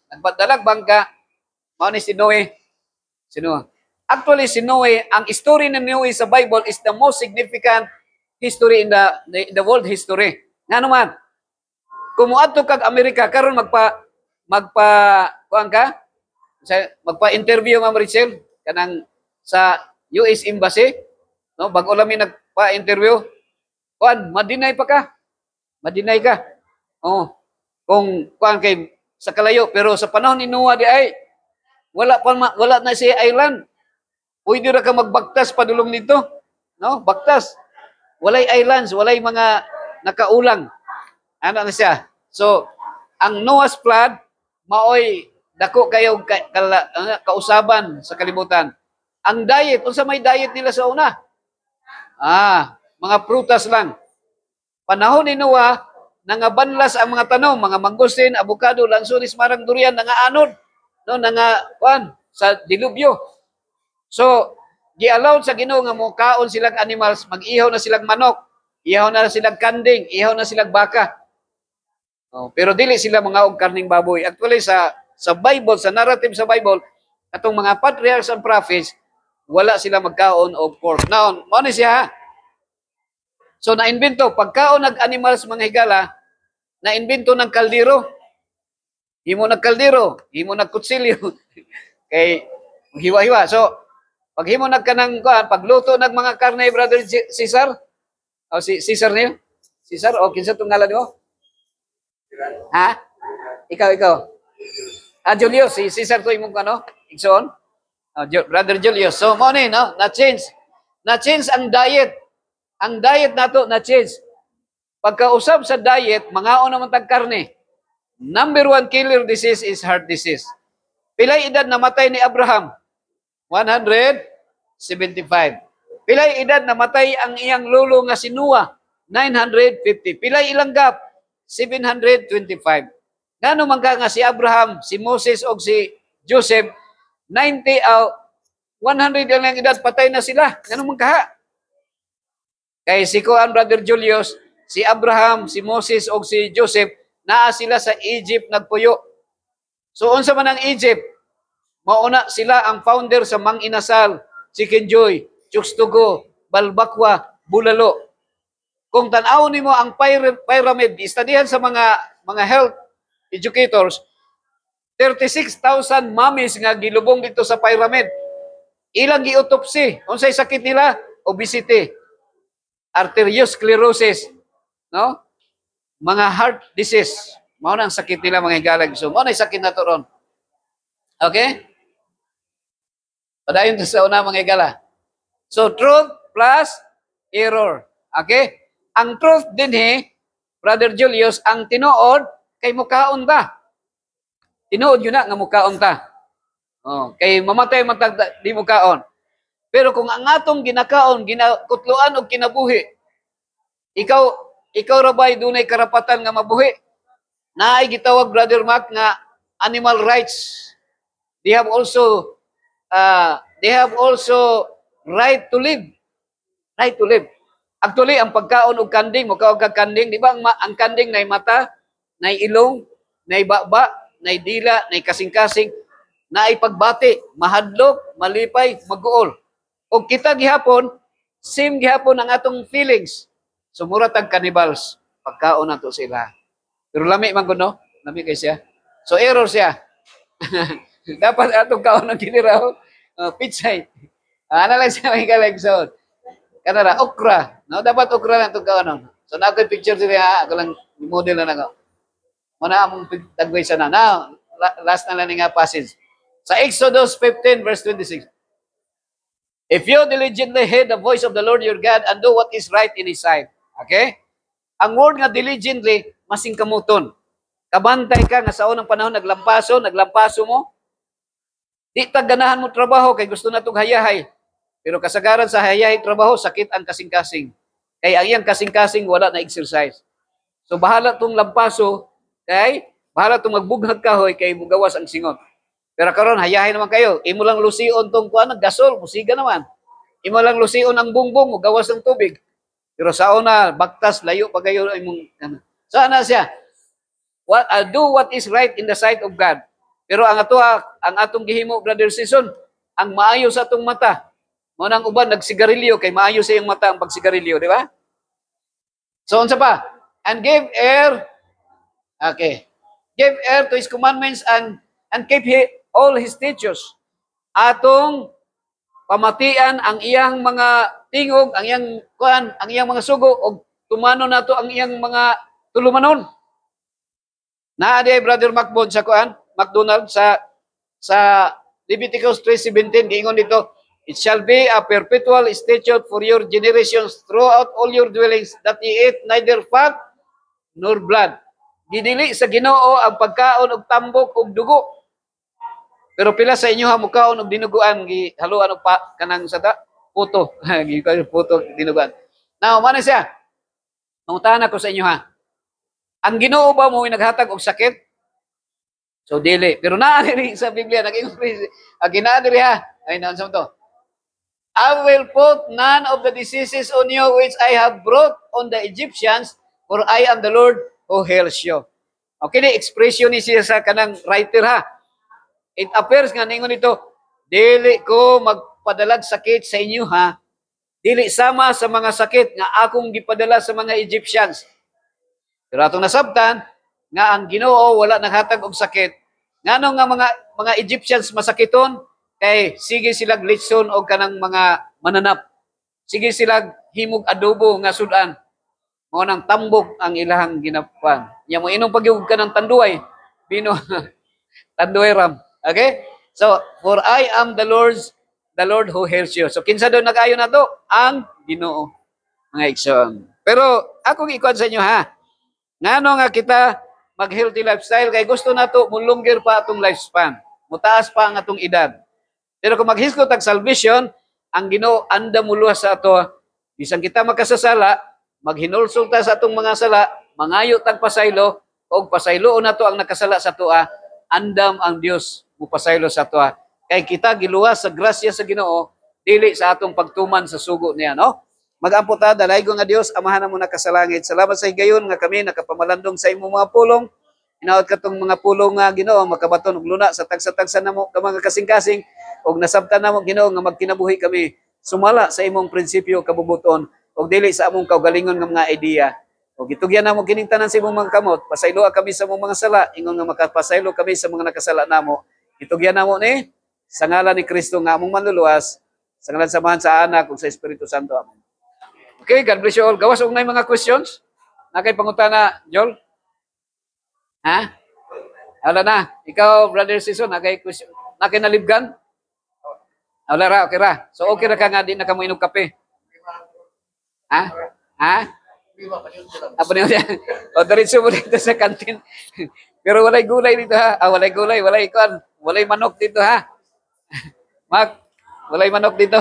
Nagpadalag bangka, mao ni si Noe. Si Noe. Actually, si Noe, ang story ni Noe sa Bible is the most significant history in the world history. Nga naman, kung muadto kag Amerika, karon magpa-interview Ma'am Richel kanang sa US Embassy, no? Bago lami nagpa-interview, madinay pa ka. Madinay ka. Oh, kung kay sa kalayo, pero sa panahon ni Noah di ay wala na si island. Pwede ra ka magbaktas padulong nito, no? Baktas. Walay islands, walay mga nakaulang. Ano na siya? So, ang Noah's flood maoy dako kayo kausaban sa kalibutan. Ang diet, unsa may diet nila sa una? Mga prutas lang. Panahon ni Noah, nangabanlas ang mga tanom, mga mangustin, avocado, lansones, marang durian, nangaanod, no, sa dilubyo. So, gi-allow sa Ginoo nga mo kaon silang animals, mag-ihaw na silang manok, ihaw na silang kanding, ihaw na silang baka. Pero dili sila mga og karning baboy. Actually sa Bible, sa narrative sa Bible, atong mga patriarchs and prophets, wala sila magkaon og pork. Now, mo ni siya. So na-invento pagkaon nag-animals mga higala, na-invento ng kaldero. Himo nagkaldero, himo nagkutsilyo. Kay hiwa-hiwa. So pag himo nagkanang pagluto ng mga karne, Brother Cesar, si Cesar niyo? Cesar, kinsa tong ngalan mo? Ha? Ikaw. Julius, si Cesar to imong Igsoon? Brother Julius. So mo ni, no? Na-change ang diet. Ang diet nato na-change. Pagkausap sa diet, mangaon naman tag karne. Number 1 killer disease is heart disease. Pilay edad namatay ni Abraham? 175. Pilay edad namatay ang iyang lolo nga si Noah? 950. Pilay ilang gap? 725. Ngano man ka nga si Abraham, si Moses o si Joseph, 100 lang edad, patay na sila. Ngano man ka? Kay si Kuan, Brother Julius, si Abraham, si Moses o si Joseph, naa sila sa Egypt nagpuyo. So unsa man ang Egypt? Mauna sila ang founder sa Mang Inasal, Chicken Joy, Chukstugo, Balbakwa, Bulalo. Kung tan-aw nimo ang pyramid, istadihan sa mga health educators, 36,000 mummies nga gilubong dito sa pyramid. Ilang gi-autopsy? Unsay sakit nila? Obesity, arteriosclerosis, no? Mga heart disease. Mao nang sakit nila mga higalag. So mao na sakit nato ron. Okay? Padayon sa una mga higala. So truth plus error. Okay? Ang truth din Brother Julius, ang tinuod kay mukaon ba? Tinuod yun na nga mukaon ta. Kay mamatay matag di mukaon. Pero kung ang atong ginakaon, ginakutluan og kinabuhi, ikaw ra bay dunay karapatan nga mabuhi? Naay gitawag Brother Mark nga animal rights. They have also right to live. Right to live. Actually, ang pagkaon og kanding, mukaon kag kanding, di ba ang kanding nay mata, nay ilong, nay baba, nay dila, nay kasing-kasing, naay pagbati, mahadlok, malipay, maguol. Og kita gihapon, same gihapon ang atong feelings. Sumura tag cannibals, pagkaon nato sila. Pero lami man kuno, lami kay siya. So error siya. Dapat atong kaon ang giniraw, pitsay. Ano lang siya may kalagson. Kanara, okra. No, dapat okra lang itong kaon. So na ako picture sila, ako lang model na ako. Muna among tagway sana. Now, last na lang nga passage. Sa Exodus 15 verse 26. If you diligently heed the voice of the Lord your God and do what is right in His sight. Okay? Ang word nga diligently, masing kamuton. Kabantay ka nga sa unang panahon, naglampaso mo. Di tagganahan mo trabaho, kay gusto na itong hayahay. Pero kasagaran sa hayahay trabaho, sakit ang kasing-kasing. Kaya ang iyang kasing-kasing, wala na exercise. So bahala itong lampaso, bahala itong magbughag kahoy, kay mugawas ang singot. Pero karon hayahay naman kayo. Imo lang lusion tong kuan gasol, musiga naman. Imo lang lusion ang bungbong, gawas ng tubig. Pero sa una, baktas layo pa kayo imong sana siya. do what is right in the sight of God. Pero ang atong gihimo, brother Season, ang maayo sa atong mata. Mo nang uban nagsigarilyo kay maayo sa iyang mata ang pagsigarilyo, di ba? So unsa pa? And give ear, okay. Give ear to his commandments and keep all his statutes. Atong pamatian ang iyang mga tingog, ang iyang kuan, ang iyang mga sugo og tumano nato ang iyang mga tulumanon. Naa di Brother Macbon sa kuan, McDonald sa Leviticus 3:17 giingon dito, it shall be a perpetual statute for your generations throughout all your dwellings that ye eat neither fat nor blood. Gidili sa Ginoo ang pagkaon og tambok og dugo. Pero pila sa inyo ha mukaon og dinuguan gihaluan og kanang sada puto. Gikayo puto dinuguan. Now, man siya. Mangutahan ako sa inyo ha. Ang Ginoo ba mo naghatag og sakit? So dili. Pero naa diri sa Biblia nag-increase. Ginaa diri ha. Ay naon sa to. I will put none of the diseases on you which I have brought on the Egyptians, for I am the Lord who heals you. Okay, ni expression ni siya sa kanang writer ha. It appears nga ningon ito, dili ko magpadalag sakit sa inyo ha. Dili sama sa mga sakit nga akong gipadala sa mga Egyptians. Pero atong nasabtan nga ang Ginoo wala naghatag og sakit. Ngano nga mga Egyptians masakiton kay sige silag litson og kanang mga mananap. Sige silag himog adobo nga sudan. Mao nang tambok ang ilahang ginapan. Nya mo inom pagyug kanang tanduay, bino tanduay ram. Okay? So, for I am the Lord who heals you. So, kinsa doon nag-ayo na to? Ang Ginoo. Mga igsoon. Pero, akong ikuan sa inyo ha. Ngano nga kita mag-healthy lifestyle, kay gusto na to, mulunggir pa atong lifespan. Mutaas pa ang atong edad. Pero kung maghiskot ang salvation, ang Ginoo anda muluwas sa ato. Bisan kita makasasala, maghinulsulta sa atong mga sala, mangayo tag pasaylo, o pasayloon na to ang nakasala sa toa, andam ang Dios mupasaylo sa toa. Kay kita giluwas sa grasya sa Ginoo, dili sa atong pagtuman sa sugo niya, no? Mag-ampo ta, dalaygo nga Dios, amahan na mo na kasalangit. Salamat sa higayon nga kami nakapamalandong sa imong mga pulong. Inaot katong mga pulong nga Ginoo makabaton og luna sa tagsa-tagsa namo ka mga kasing-kasing og nasabtan namo Ginoo nga magkinabuhi kami sumala sa imong prinsipyo kabubuton og dili sa among kaugalingon nga mga idea. Og gitugyan namo kining tanan sa imong mga kamot, pasayloa kami sa imong mga sala, ingon nga makapasaylo kami sa mga nakasala namo. Gitugyan namo ni sa ngalan ni Kristo nga among manluluwas, sa ngalan samahan sa Anak ug sa Espiritu Santo. Amen. Okay, God bless you all. Gawas og nay mga questions. Nakay pangutana, Joel? Ha? Wala na. Ikaw, Brother Season, nakay question. Nakay nalibgan? Wala ra, okay ra. So okay ra ka nga di na ka mo inog kape. Ha? Ha? Apa niya? O diretso mo dito sa kantin. Pero walay gulay dito ha. Walay gulay, walay manok dito ha. Walay manok dito.